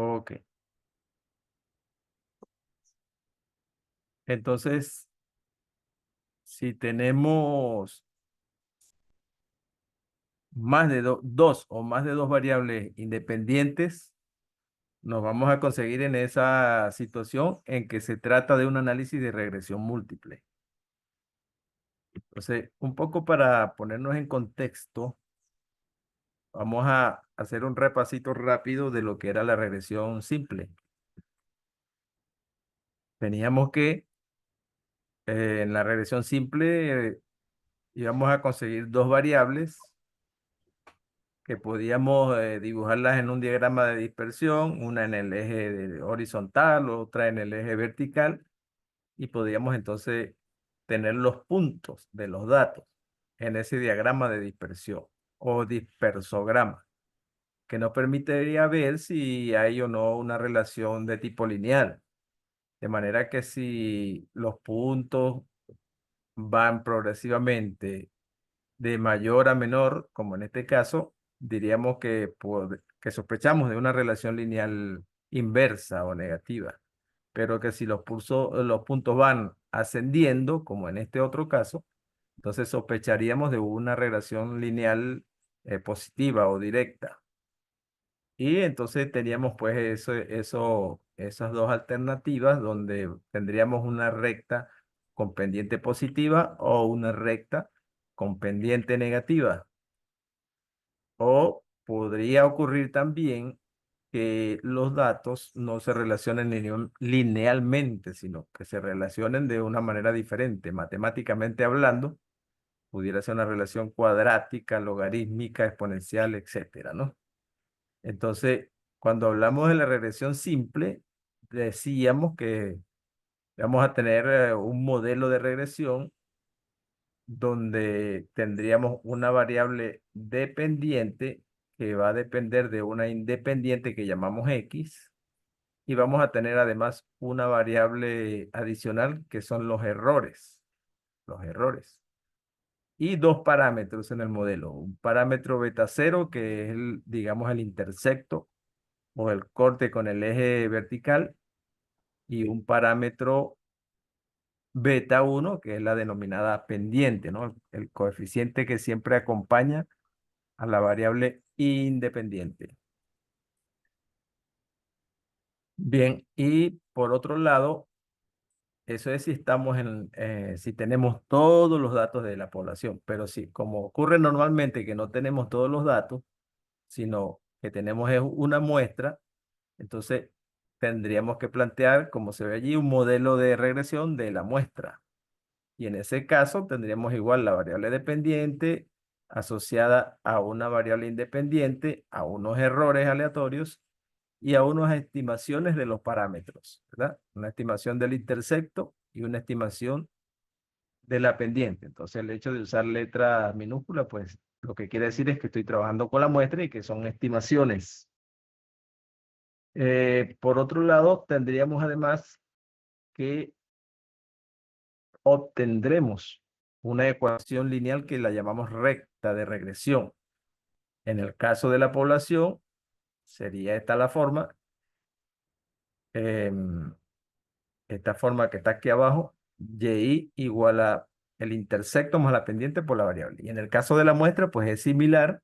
Ok. Entonces, si tenemos más de dos o más de dos variables independientes, nos vamos a conseguir en esa situación en que se trata de un análisis de regresión múltiple. Entonces, un poco para ponernos en contexto, vamos a hacer un repasito rápido de lo que era la regresión simple. Teníamos que en la regresión simple íbamos a conseguir dos variables que podíamos dibujarlas en un diagrama de dispersión, una en el eje horizontal, otra en el eje vertical, y podíamos entonces tener los puntos de los datos en ese diagrama de dispersión o dispersograma, que nos permitiría ver si hay o no una relación de tipo lineal. De manera que si los puntos van progresivamente de mayor a menor, como en este caso, diríamos que sospechamos de una relación lineal inversa o negativa, pero que si los puntos van ascendiendo, como en este otro caso, entonces sospecharíamos de una relación lineal positiva o directa. Y entonces teníamos pues esas dos alternativas donde tendríamos una recta con pendiente positiva o una recta con pendiente negativa. O podría ocurrir también que los datos no se relacionen linealmente, sino que se relacionen de una manera diferente. Matemáticamente hablando, pudiera ser una relación cuadrática, logarítmica, exponencial, etcétera, ¿no? Entonces, cuando hablamos de la regresión simple, decíamos que vamos a tener un modelo de regresión donde tendríamos una variable dependiente que va a depender de una independiente que llamamos X, y vamos a tener además una variable adicional que son los errores, y dos parámetros en el modelo. Un parámetro beta cero, que es digamos, el intersecto o el corte con el eje vertical, y un parámetro beta uno, que es la denominada pendiente, ¿no? El coeficiente que siempre acompaña a la variable independiente. Bien, y por otro lado, eso es si si tenemos todos los datos de la población, pero si, como ocurre normalmente que no tenemos todos los datos, sino que tenemos es una muestra, entonces tendríamos que plantear, como se ve allí, un modelo de regresión de la muestra. Y en ese caso tendríamos igual la variable dependiente asociada a una variable independiente, a unos errores aleatorios y a unas estimaciones de los parámetros, ¿verdad? Una estimación del intersecto y una estimación de la pendiente. Entonces, el hecho de usar letras minúsculas, pues lo que quiere decir es que estoy trabajando con la muestra y que son estimaciones. Por otro lado, tendríamos además que obtendremos una ecuación lineal que la llamamos recta de regresión. En el caso de la población, sería esta la forma, em, esta forma que está aquí abajo, y igual a el intersecto más la pendiente por la variable. Y en el caso de la muestra, pues es similar,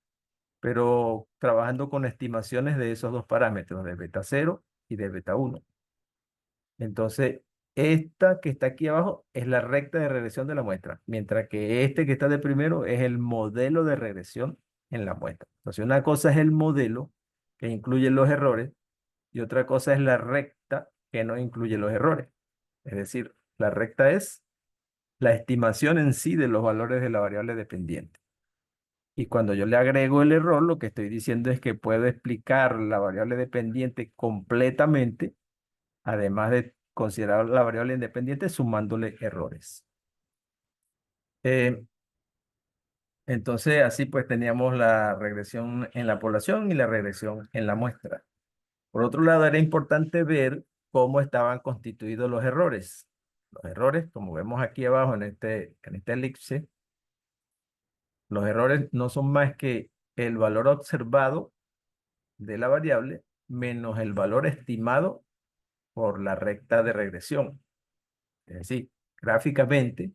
pero trabajando con estimaciones de esos dos parámetros, de beta cero y de beta uno. Entonces, esta que está aquí abajo es la recta de regresión de la muestra, mientras que este que está de primero es el modelo de regresión en la muestra. Entonces, una cosa es el modelo que incluye los errores y otra cosa es la recta que no incluye los errores. Es decir, la recta es la estimación en sí de los valores de la variable dependiente. Y cuando yo le agrego el error, lo que estoy diciendo es que puedo explicar la variable dependiente completamente, además de considerar la variable independiente sumándole errores. Eh, entonces, así pues teníamos la regresión en la población y la regresión en la muestra. Por otro lado, era importante ver cómo estaban constituidos los errores. Los errores, como vemos aquí abajo en este elipse, los errores no son más que el valor observado de la variable menos el valor estimado por la recta de regresión. Es decir, gráficamente,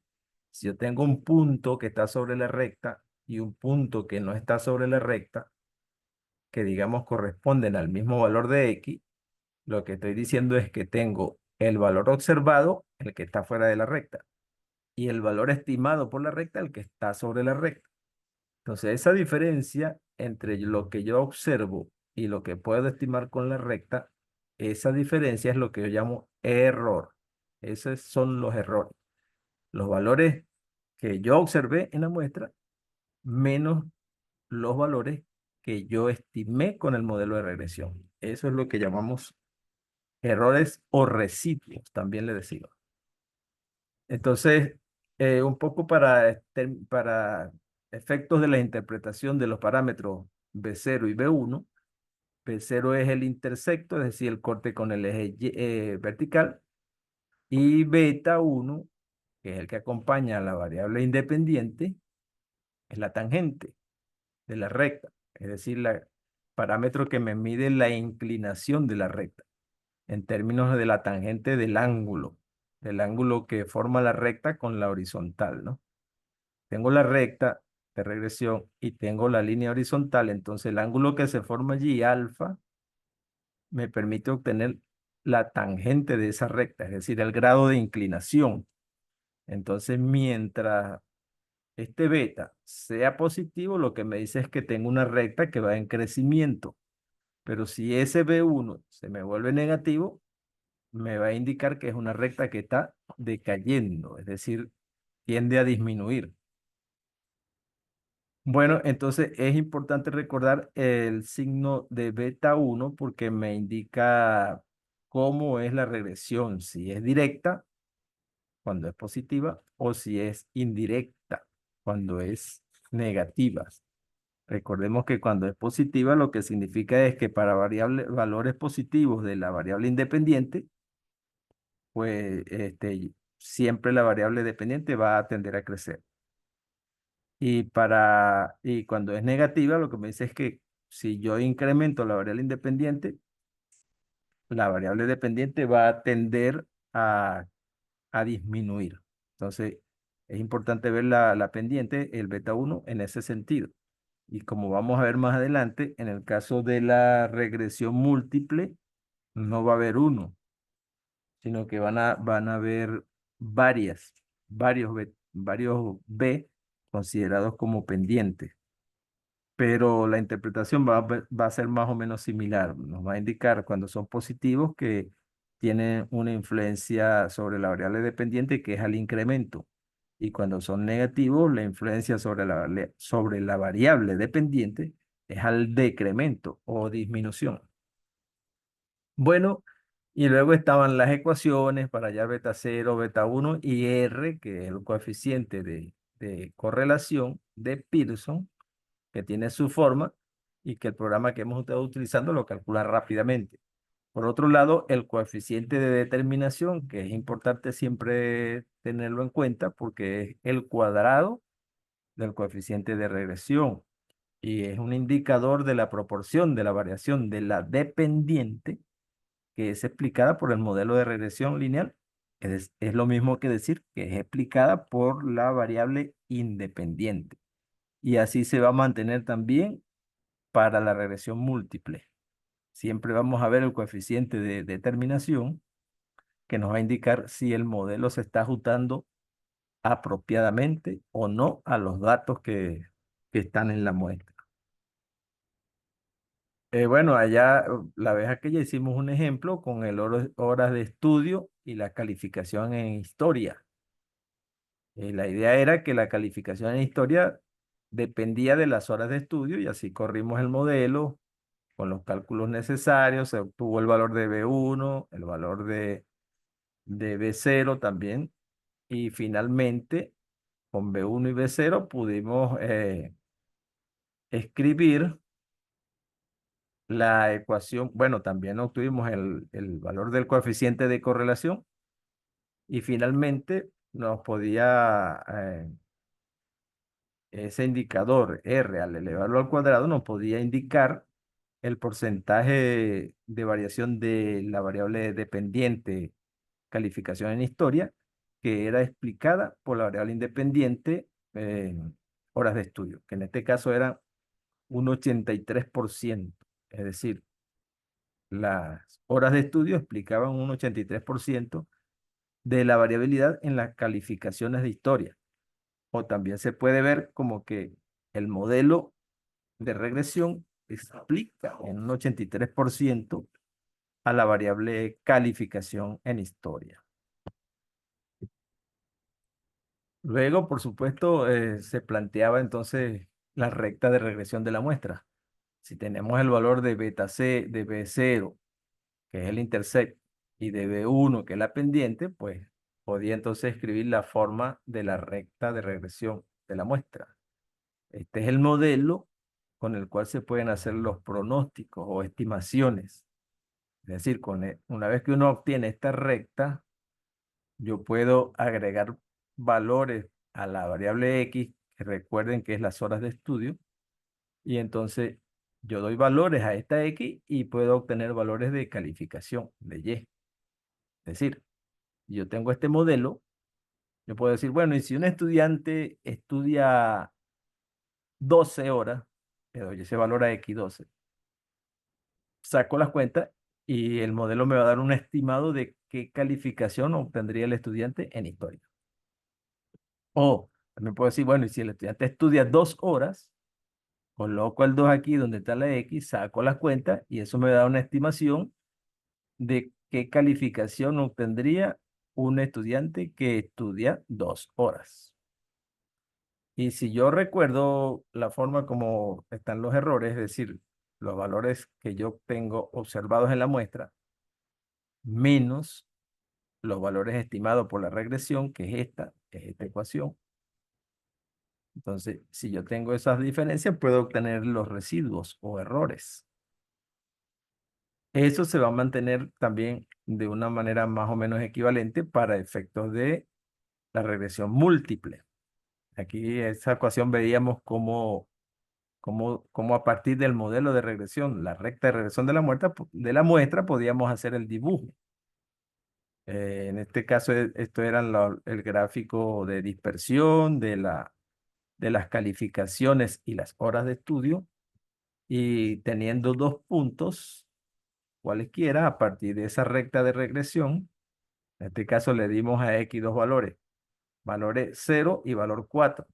si yo tengo un punto que está sobre la recta y un punto que no está sobre la recta, que digamos corresponden al mismo valor de X, lo que estoy diciendo es que tengo el valor observado, el que está fuera de la recta, y el valor estimado por la recta, el que está sobre la recta. Entonces, esa diferencia entre lo que yo observo y lo que puedo estimar con la recta, esa diferencia es lo que yo llamo error. Esos son los errores. Los valores que yo observé en la muestra menos los valores que yo estimé con el modelo de regresión. Eso es lo que llamamos errores o residuos, también le decimos. Entonces, un poco para efectos de la interpretación de los parámetros B0 y B1, B0 es el intersecto, es decir, el corte con el eje vertical, y beta 1, que es el que acompaña a la variable independiente, es la tangente de la recta, es decir, el parámetro que me mide la inclinación de la recta en términos de la tangente del ángulo que forma la recta con la horizontal, ¿no? Tengo la recta de regresión y tengo la línea horizontal, entonces el ángulo que se forma allí, alfa, me permite obtener la tangente de esa recta, es decir, el grado de inclinación. Entonces, mientras este beta sea positivo, lo que me dice es que tengo una recta que va en crecimiento. Pero si ese B1 se me vuelve negativo, me va a indicar que es una recta que está decayendo, es decir, tiende a disminuir. Bueno, entonces es importante recordar el signo de beta 1 porque me indica cómo es la regresión, si es directa cuando es positiva o si es indirecta cuando es negativa. Recordemos que cuando es positiva lo que significa es que para valores positivos de la variable independiente, pues siempre la variable dependiente va a tender a crecer. Y cuando es negativa, lo que me dice es que si yo incremento la variable independiente, la variable dependiente va a tender a, a disminuir. Entonces, es importante ver la pendiente, el beta 1, en ese sentido. Y como vamos a ver más adelante, en el caso de la regresión múltiple, no va a haber uno, sino que van a haber varios B considerados como pendientes. Pero la interpretación va a ser más o menos similar. Nos va a indicar cuando son positivos que tienen una influencia sobre la variable dependiente, que es al incremento. Y cuando son negativos, la influencia sobre la variable dependiente es al decremento o disminución. Bueno, y luego estaban las ecuaciones para hallar beta 0, beta 1 y R, que es el coeficiente de correlación de Pearson, que tiene su forma y que el programa que hemos estado utilizando lo calcula rápidamente. Por otro lado, el coeficiente de determinación, que es importante siempre tenerlo en cuenta porque es el cuadrado del coeficiente de regresión y es un indicador de la proporción de la variación de la dependiente que es explicada por el modelo de regresión lineal. Es lo mismo que decir que es explicada por la variable independiente. Y así se va a mantener también para la regresión múltiple. Siempre vamos a ver el coeficiente de determinación que nos va a indicar si el modelo se está ajustando apropiadamente o no a los datos que están en la muestra. Bueno, allá la vez aquella hicimos un ejemplo con el horas de estudio y la calificación en historia. La idea era que la calificación en historia dependía de las horas de estudio y así corrimos el modelo con los cálculos necesarios, se obtuvo el valor de B1, el valor de B0 también, y finalmente con B1 y B0 pudimos escribir la ecuación, bueno, también obtuvimos el valor del coeficiente de correlación y finalmente nos podía, ese indicador R al elevarlo al cuadrado nos podía indicar el porcentaje de variación de la variable dependiente calificación en historia, que era explicada por la variable independiente horas de estudio, que en este caso era un 83%. Es decir, las horas de estudio explicaban un 83% de la variabilidad en las calificaciones de historia. O también se puede ver como que el modelo de regresión explica en un 83% a la variable calificación en historia. Luego, por supuesto, se planteaba entonces la recta de regresión de la muestra. Si tenemos el valor de beta C, de B0, que es el intercept, y de B1, que es la pendiente, pues podía entonces escribir la forma de la recta de regresión de la muestra. Este es el modelo con el cual se pueden hacer los pronósticos o estimaciones. Es decir, una vez que uno obtiene esta recta, yo puedo agregar valores a la variable X, que recuerden que es las horas de estudio, y entonces yo doy valores a esta X y puedo obtener valores de calificación de Y. Es decir, yo tengo este modelo, yo puedo decir, bueno, y si un estudiante estudia 12 horas, le doy ese valor a X 12, saco las cuentas y el modelo me va a dar un estimado de qué calificación obtendría el estudiante en historia. O también puedo decir, bueno, y si el estudiante estudia 2 horas, coloco el 2 aquí donde está la X, saco las cuentas y eso me da una estimación de qué calificación obtendría un estudiante que estudia 2 horas. Y si yo recuerdo la forma como están los errores, es decir, los valores que yo tengo observados en la muestra, menos los valores estimados por la regresión, que es esta ecuación. Entonces, si yo tengo esas diferencias, puedo obtener los residuos o errores. Eso se va a mantener también de una manera más o menos equivalente para efectos de la regresión múltiple. Aquí esa ecuación veíamos cómo a partir del modelo de regresión, la recta de regresión de la muestra, podíamos hacer el dibujo. En este caso, esto era el gráfico de dispersión de las calificaciones y las horas de estudio, y teniendo dos puntos, cualesquiera, a partir de esa recta de regresión, en este caso le dimos a X dos valores 0 y valor 4.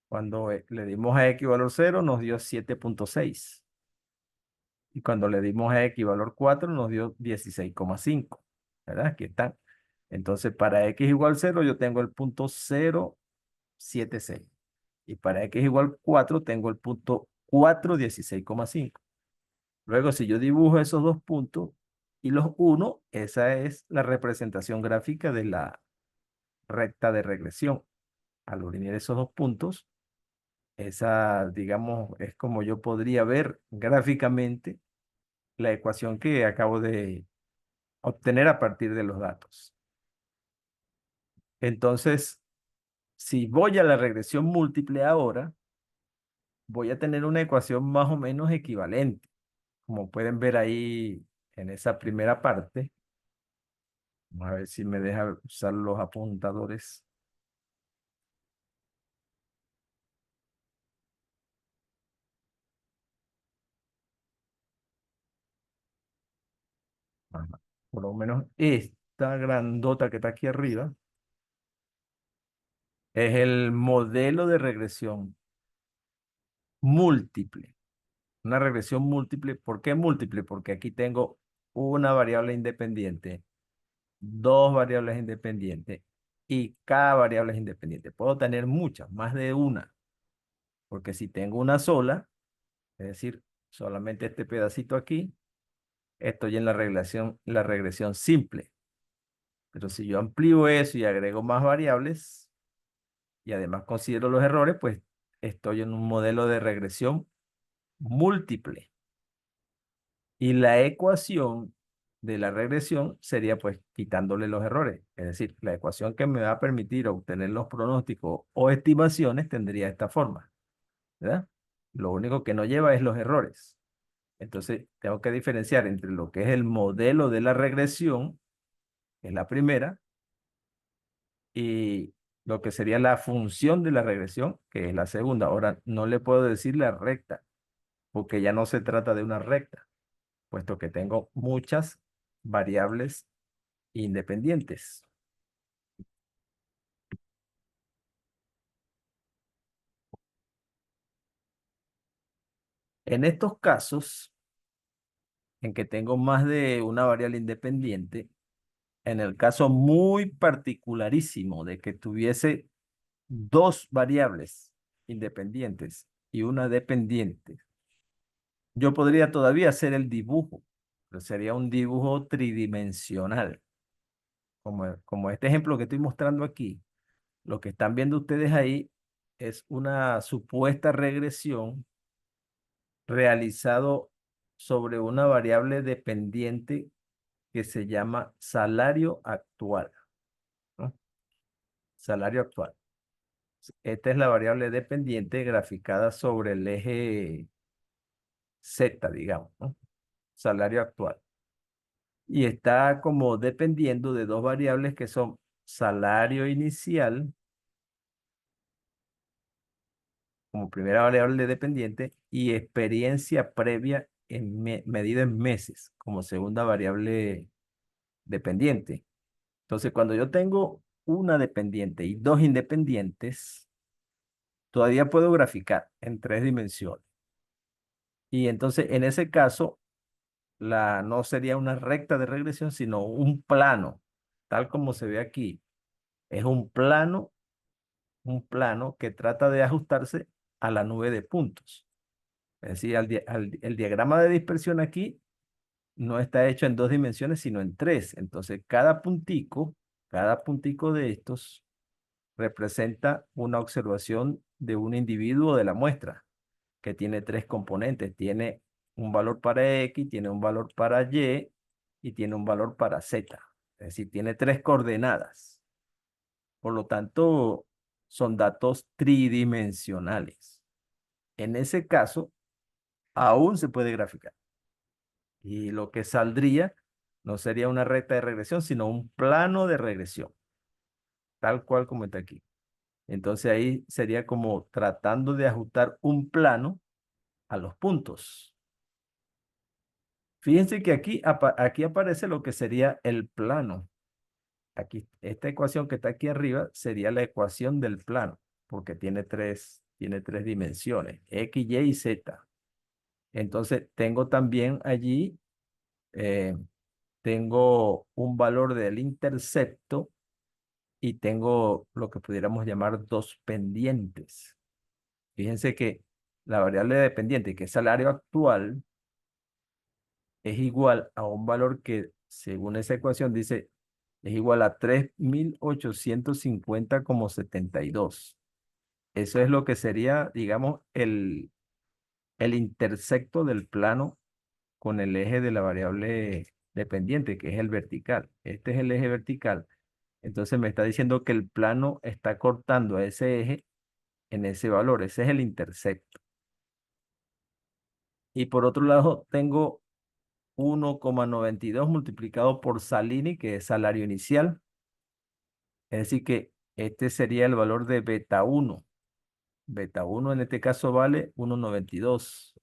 Cuando le dimos a X valor 0 nos dio 7,6. Y cuando le dimos a X valor 4 nos dio 16,5. ¿Verdad? Aquí están. Entonces, para X igual 0 yo tengo el punto 0,76. Y para X igual 4 tengo el punto 4,16,5. Luego, si yo dibujo esos dos puntos y los uno, esa es la representación gráfica de la recta de regresión. Al unir esos dos puntos, esa, digamos, es como yo podría ver gráficamente la ecuación que acabo de obtener a partir de los datos. Entonces, si voy a la regresión múltiple ahora, voy a tener una ecuación más o menos equivalente. Como pueden ver ahí en esa primera parte, vamos a ver si me deja usar los apuntadores. Ajá. Por lo menos esta grandota que está aquí arriba es el modelo de regresión múltiple. Una regresión múltiple. ¿Por qué múltiple? Porque aquí tengo una variable independiente, dos variables independientes y cada variable es independiente. Puedo tener muchas, más de una, porque si tengo una sola, es decir, solamente este pedacito aquí, estoy en la regresión simple. Pero si yo amplío eso y agrego más variables y además considero los errores, pues estoy en un modelo de regresión múltiple. Y la ecuación de la regresión sería pues quitándole los errores. Es decir, la ecuación que me va a permitir obtener los pronósticos o estimaciones tendría esta forma, ¿verdad? Lo único que no lleva es los errores. Entonces, tengo que diferenciar entre lo que es el modelo de la regresión, que es la primera, y lo que sería la función de la regresión, que es la segunda. Ahora, no le puedo decir la recta, porque ya no se trata de una recta, puesto que tengo muchas variables independientes. En estos casos, en que tengo más de una variable independiente, en el caso muy particularísimo de que tuviese dos variables independientes y una dependiente, yo podría todavía hacer el dibujo, pero sería un dibujo tridimensional, como este ejemplo que estoy mostrando aquí. Lo que están viendo ustedes ahí es una supuesta regresión realizado sobre una variable dependiente que se llama salario actual, ¿no? Salario actual. Esta es la variable dependiente graficada sobre el eje Z, digamos, ¿no? Salario actual. Y está como dependiendo de dos variables que son salario inicial, como primera variable dependiente, y experiencia previa medida en meses, como segunda variable dependiente. Entonces, cuando yo tengo una dependiente y dos independientes, todavía puedo graficar en tres dimensiones. Y entonces, en ese caso, no sería una recta de regresión, sino un plano, tal como se ve aquí. Es un plano que trata de ajustarse a la nube de puntos. Es decir, el diagrama de dispersión aquí no está hecho en dos dimensiones, sino en tres. Entonces, cada puntico de estos representa una observación de un individuo de la muestra, que tiene tres componentes. Tiene un valor para X, tiene un valor para Y y tiene un valor para Z. Es decir, tiene tres coordenadas. Por lo tanto, son datos tridimensionales. En ese caso, aún se puede graficar. Y lo que saldría no sería una recta de regresión, sino un plano de regresión, tal cual como está aquí. Entonces ahí sería como tratando de ajustar un plano a los puntos. Fíjense que aquí aparece lo que sería el plano. Aquí, esta ecuación que está aquí arriba sería la ecuación del plano, porque tiene tres dimensiones, X, Y y Z. Entonces tengo también allí, eh, tengo un valor del intercepto y tengo lo que pudiéramos llamar dos pendientes. Fíjense que la variable dependiente, que es salario actual, es igual a un valor que, según esa ecuación, dice, es igual a 3.850,72. Eso es lo que sería, digamos, el intersecto del plano con el eje de la variable dependiente, que es el vertical. Este es el eje vertical. Entonces me está diciendo que el plano está cortando a ese eje en ese valor. Ese es el intersecto. Y por otro lado, tengo 1,92 multiplicado por Salini, que es salario inicial. Es decir, que este sería el valor de beta 1. Beta 1 en este caso vale 1,92.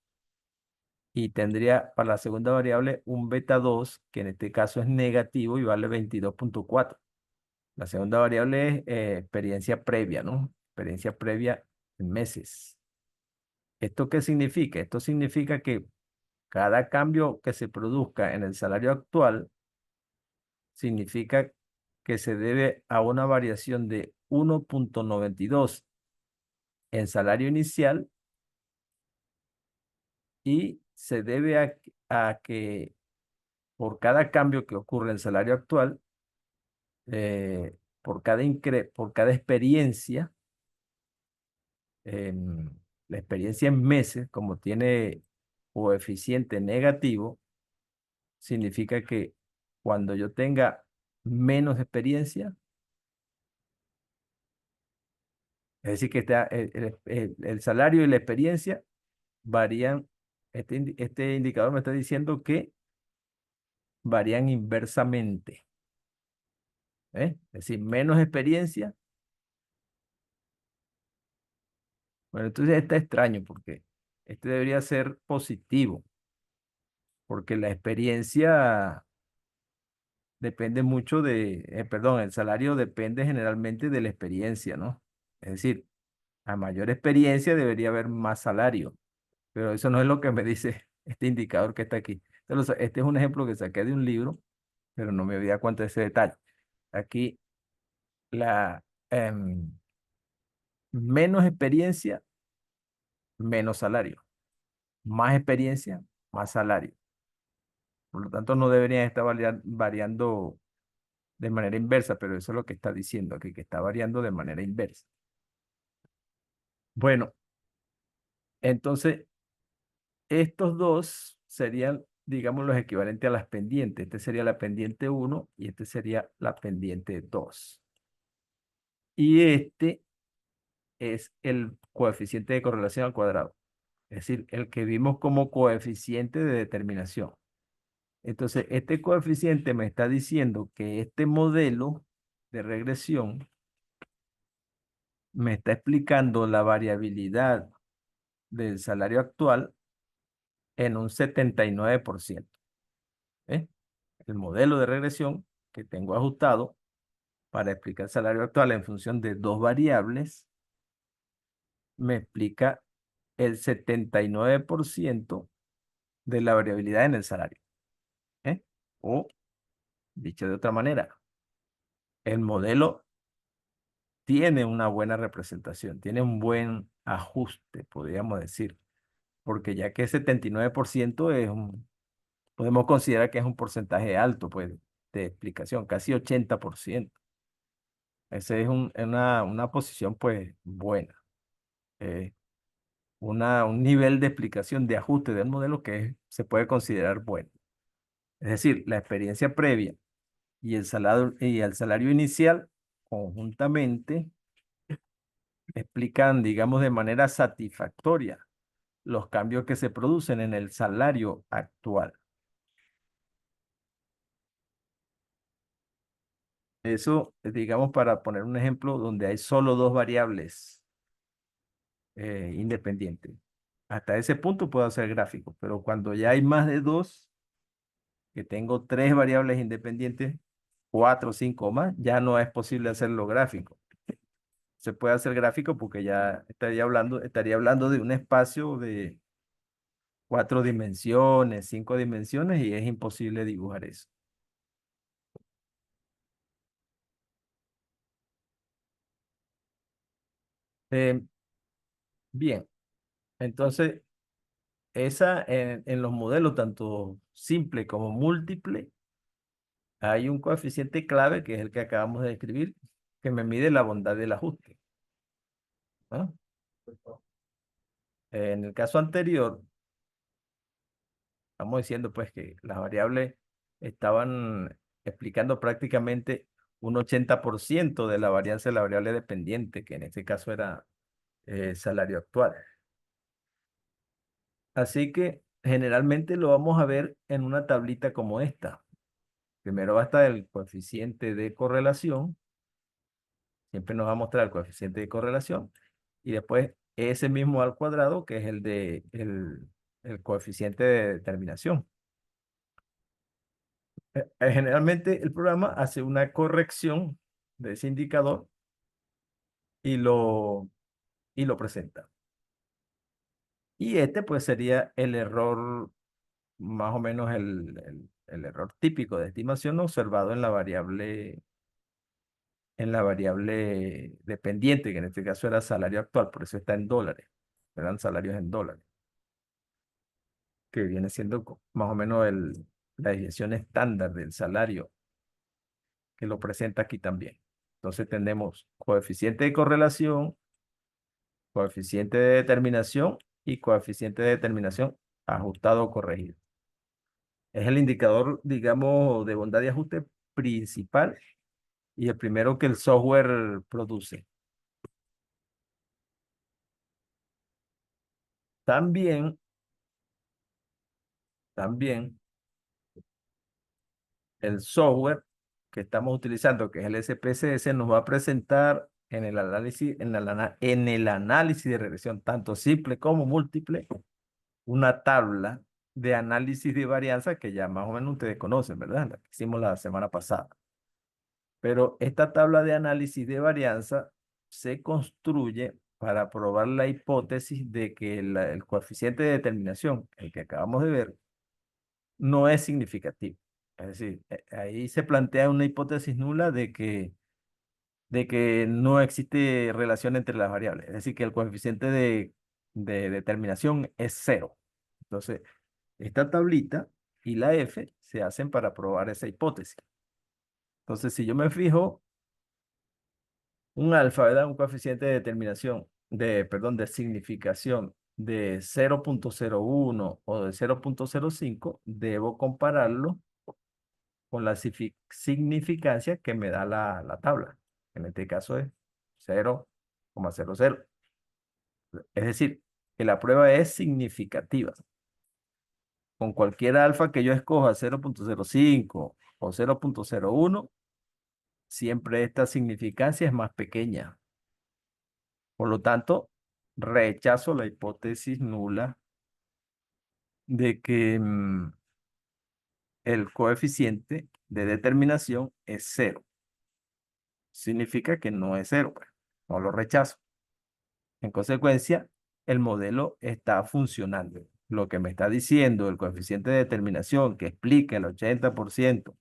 Y tendría para la segunda variable un beta 2, que en este caso es negativo y vale 22,4. La segunda variable es experiencia previa, ¿no? Experiencia previa en meses. ¿Esto qué significa? Esto significa que cada cambio que se produzca en el salario actual significa que se debe a una variación de 1,92 en salario inicial y se debe a que por cada cambio que ocurre en el salario actual, por cada experiencia, la experiencia en meses, como tiene coeficiente negativo, significa que cuando yo tenga menos experiencia, es decir, que el salario y la experiencia varían Este indicador me está diciendo que varían inversamente. ¿Eh? Es decir, menos experiencia. Bueno, entonces está extraño porque este debería ser positivo, porque la experiencia depende mucho perdón, el salario depende generalmente de la experiencia, ¿no? Es decir, a mayor experiencia debería haber más salario, pero eso no es lo que me dice este indicador que está aquí. Este es un ejemplo que saqué de un libro, pero no me había cuenta de ese detalle. Aquí la menos experiencia, menos salario. Más experiencia, más salario. Por lo tanto, no deberían estar variando de manera inversa, pero eso es lo que está diciendo aquí, que está variando de manera inversa. Bueno, entonces, estos dos serían, digamos, los equivalentes a las pendientes. Este sería la pendiente uno y este sería la pendiente 2. Y este es el coeficiente de correlación al cuadrado, es decir, el que vimos como coeficiente de determinación. Entonces, este coeficiente me está diciendo que este modelo de regresión me está explicando la variabilidad del salario actual en un 79%. ¿Eh? El modelo de regresión que tengo ajustado para explicar el salario actual en función de dos variables me explica el 79% de la variabilidad en el salario. ¿Eh? O, dicho de otra manera, el modelo tiene una buena representación, tiene un buen ajuste, podríamos decir, porque ya que 79% podemos considerar que es un porcentaje alto, pues, de explicación, casi 80%. Ese es una posición, pues, buena. eh, un nivel de explicación, de ajuste del modelo se puede considerar bueno. Es decir, la experiencia previa y el salario inicial conjuntamente explican, digamos, de manera satisfactoria los cambios que se producen en el salario actual. Eso, digamos, para poner un ejemplo donde hay solo dos variables independientes. Hasta ese punto puedo hacer gráficos, pero cuando ya hay más de dos, que tengo tres variables independientes, cuatro, cinco o más, ya no es posible hacerlo gráfico. Se puede hacer gráfico porque ya estaría hablando de un espacio de cuatro dimensiones, cinco dimensiones, y es imposible dibujar eso. Eh, bien, entonces, en los modelos tanto simple como múltiple, hay un coeficiente clave que es el que acabamos de describir, que me mide la bondad del ajuste, ¿no? En el caso anterior, estamos diciendo pues que las variables estaban explicando prácticamente un 80% de la varianza de la variable dependiente, que en este caso era salario actual. Así que generalmente lo vamos a ver en una tablita como esta. Primero va a estar el coeficiente de correlación, siempre nos va a mostrar el coeficiente de correlación, y después ese mismo al cuadrado, que es el coeficiente de determinación. Generalmente el programa hace una corrección de ese indicador y lo presenta. Y este pues sería el error, más o menos el error típico de estimación observado en la variable dependiente, que en este caso era salario actual, por eso está en dólares, eran salarios en dólares, que viene siendo más o menos la desviación estándar del salario, que lo presenta aquí también. Entonces tenemos coeficiente de correlación, coeficiente de determinación y coeficiente de determinación ajustado o corregido. Es el indicador, digamos, de bondad y ajuste principal y el primero que el software produce. También También el software que estamos utilizando, que es el SPSS, nos va a presentar en el análisis, en el análisis de regresión, tanto simple como múltiple, una tabla de análisis de varianza que ya más o menos ustedes conocen, ¿verdad? La que hicimos la semana pasada. Pero esta tabla de análisis de varianza se construye para probar la hipótesis de que el coeficiente de determinación, el que acabamos de ver, no es significativo. Es decir, ahí se plantea una hipótesis nula de que no existe relación entre las variables. Es decir, que el coeficiente de determinación es cero. Entonces, esta tablita y la F se hacen para probar esa hipótesis. Entonces, si yo me fijo un alfa, ¿verdad? Un coeficiente de determinación, perdón, de significación de 0,01 o de 0,05, debo compararlo con la significancia que me da la tabla. En este caso es 0,00. Es decir, que la prueba es significativa. Con cualquier alfa que yo escoja, 0,05 o 0,01, siempre esta significancia es más pequeña. Por lo tanto, rechazo la hipótesis nula de que el coeficiente de determinación es cero. Significa que no es cero, pues. No lo rechazo. En consecuencia, el modelo está funcionando. Lo que me está diciendo el coeficiente de determinación que explica el 80%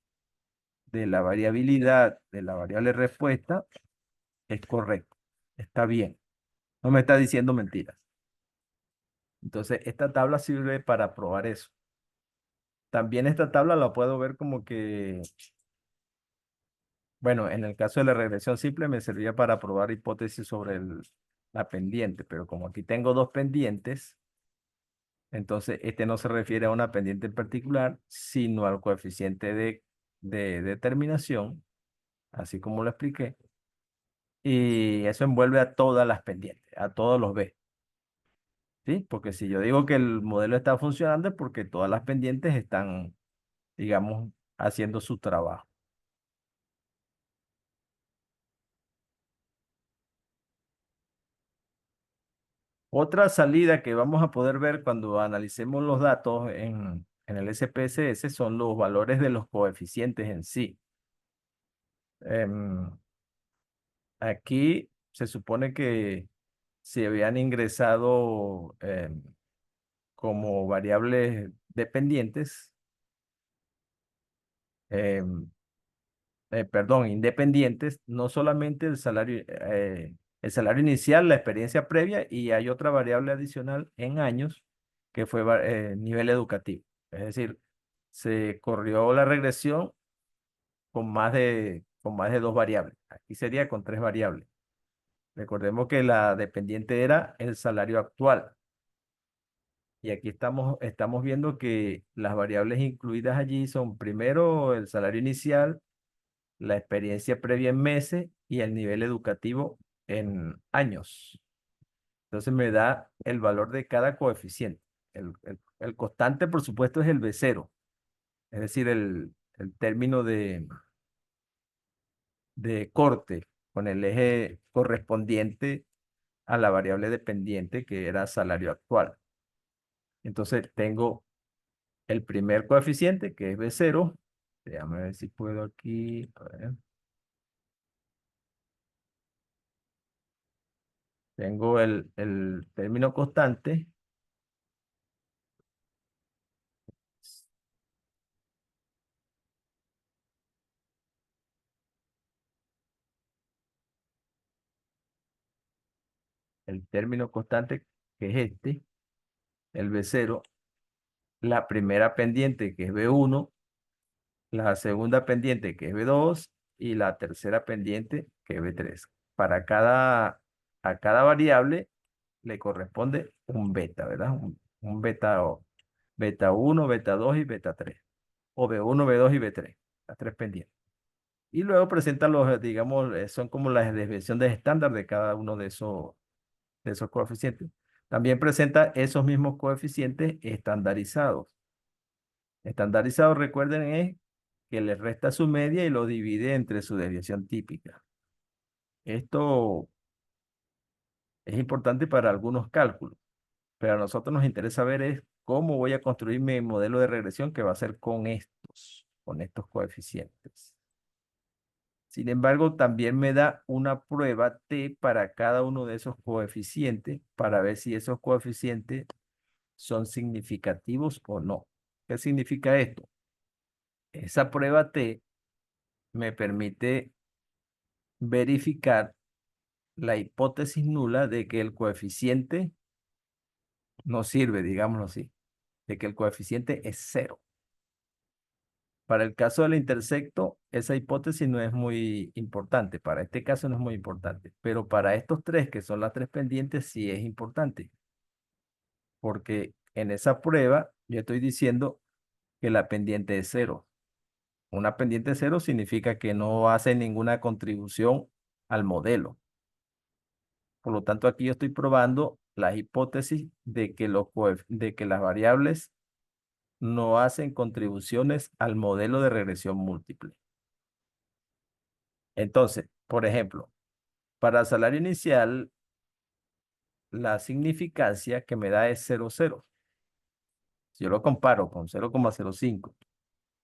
de la variabilidad de la variable respuesta es correcto. Está bien. No me está diciendo mentiras. Entonces, esta tabla sirve para probar eso. También esta tabla la puedo ver como que, bueno, en el caso de la regresión simple me servía para probar hipótesis sobre la pendiente, pero como aquí tengo dos pendientes, entonces este no se refiere a una pendiente en particular, sino al coeficiente de determinación, así como lo expliqué, y eso envuelve a todas las pendientes, a todos los B, ¿sí? Porque si yo digo que el modelo está funcionando es porque todas las pendientes están, digamos, haciendo su trabajo. Otra salida que vamos a poder ver cuando analicemos los datos en el SPSS son los valores de los coeficientes en sí. Em, Aquí se supone que se habían ingresado como variables dependientes, em, perdón, independientes, no solamente el salario inicial, la experiencia previa, y hay otra variable adicional en años que fue nivel educativo. Es decir, se corrió la regresión con más de dos variables. Aquí sería con tres variables. Recordemos que la dependiente era el salario actual. Y aquí estamos viendo que las variables incluidas allí son primero el salario inicial, la experiencia previa en meses y el nivel educativo en años. Entonces me da el valor de cada coeficiente. El constante, por supuesto, es el B0, es decir, el término de corte con el eje correspondiente a la variable dependiente que era salario actual. Entonces tengo el primer coeficiente que es B0. Déjame ver si puedo aquí. A ver. Tengo el término constante. El término constante que es este, el B0, la primera pendiente que es B1, la segunda pendiente que es B2 y la tercera pendiente que es B3. A cada variable le corresponde un beta, ¿verdad? Un beta, beta 1, beta 2 y beta 3. O B1, B2 y B3, las tres pendientes. Y luego presenta digamos, son como las desviaciones estándar de cada uno de esos coeficientes. También presenta esos mismos coeficientes estandarizados. Estandarizado, recuerden, es que le resta su media y lo divide entre su desviación típica. Esto es importante para algunos cálculos, pero a nosotros nos interesa ver es cómo voy a construir mi modelo de regresión que va a ser con estos coeficientes. Sin embargo, también me da una prueba T para cada uno de esos coeficientes para ver si esos coeficientes son significativos o no. ¿Qué significa esto? Esa prueba T me permite verificar la hipótesis nula de que el coeficiente no sirve, digámoslo así, de que el coeficiente es cero. Para el caso del intersecto, esa hipótesis no es muy importante. Para este caso no es muy importante. Pero para estos tres, que son las tres pendientes, sí es importante. Porque en esa prueba yo estoy diciendo que la pendiente es cero. Una pendiente cero significa que no hace ninguna contribución al modelo. Por lo tanto, aquí yo estoy probando la hipótesis de que, de que las variables no hacen contribuciones al modelo de regresión múltiple. Entonces, por ejemplo, para salario inicial, la significancia que me da es 0,0. Si yo lo comparo con 0,05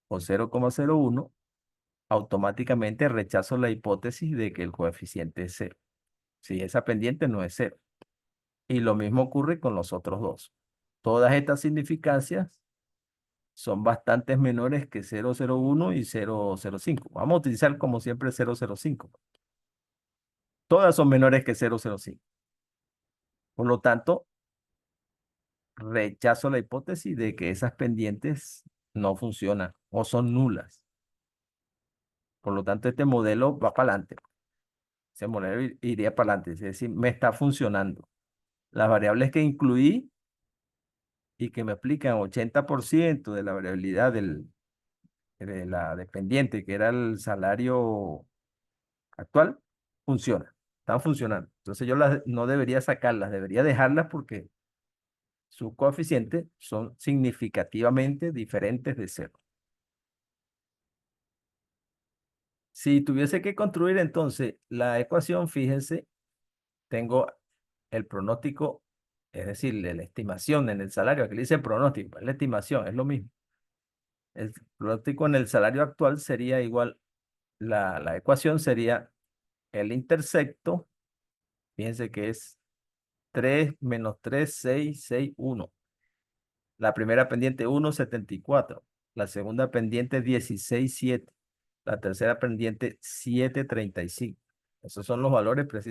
o 0,01, automáticamente rechazo la hipótesis de que el coeficiente es cero. Si esa pendiente no es cero. Y lo mismo ocurre con los otros dos. Todas estas significancias son bastante menores que 0,01 y 0,05. Vamos a utilizar como siempre 0,05. Todas son menores que 0,05. Por lo tanto, rechazo la hipótesis de que esas pendientes no funcionan o son nulas. Por lo tanto, este modelo va para adelante. Ese modelo iría para adelante. Es decir, me está funcionando. Las variables que incluí y que me explican 80% de la variabilidad de la dependiente, que era el salario actual, funciona. Están funcionando. Entonces yo no debería sacarlas, debería dejarlas porque sus coeficientes son significativamente diferentes de cero. Si tuviese que construir entonces la ecuación, fíjense, tengo el pronóstico, es decir, la estimación en el salario. Aquí le dice pronóstico, es la estimación, es lo mismo. El pronóstico en el salario actual sería igual, la ecuación sería el intersecto, fíjense que es 3 menos 3 6 6 1. La primera pendiente 1,74. La segunda pendiente 16,7. La tercera pendiente 7,35. Esos son los valores precisos.